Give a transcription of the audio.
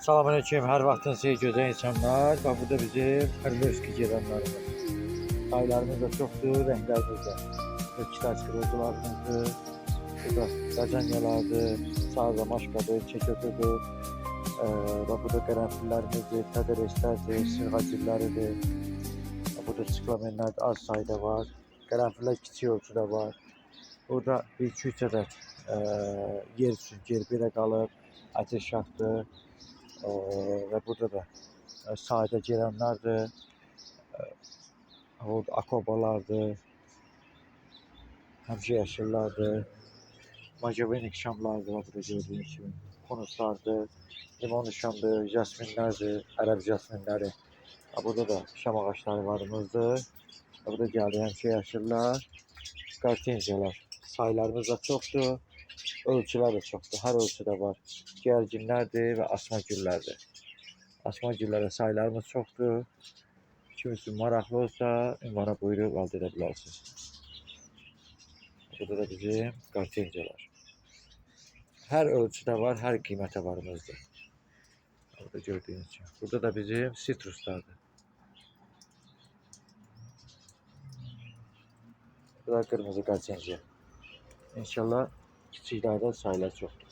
Selamünaleyküm, her vaxtınız xeyir gözəl insanlar. Bax, burada bizim Kırmızı gelenlerimiz. Çaylarımız da çoxdur, rənglərimiz də. Kitaj qırıcılarımızdır, burada qacanyalardır, sazla maşkadır, çekötüdür. Bax, burada qərənfillərimizdir, tədə-restlərdir, sırğacilləridir. Burada siklamenlər az sayda var. Qərənfillər kiçik ölçüdə var. Burada 2-3 ədəd yer üçün gerbilə qalıb, ateşşahdır. Ve burada da sadə gelenlerdir, akobalardır, həmişə yaşıllardır, macavenik şamlardır, burada gördüğünüz gibi, konuslardır, limon şamdır, jasminlerdir, Ərəb jasminləri. Burada da şam ağaçları varımızdır. Burada gəldi həmişə yaşıllar, qartenziyalar. Sayılarımız da çoxdur, ölçülər də çoxdur, hər ölçüdə var. Gərginlərdir və asma güllərdir. Asma güllərə sayılarımız çoxdur. Kimisi maraqlı olsa, ünvana buyurub əldə edə bilərsiniz. Burada da bizim qartenziyalar. Hər ölçüdə var, hər qiymətə varımızdır. Burada gördüyünüz kimi. Burada da bizim sitruslardır. Bu da qırmızı qartenziya. İnşallah kiçiklərdə sayılar çoxdur.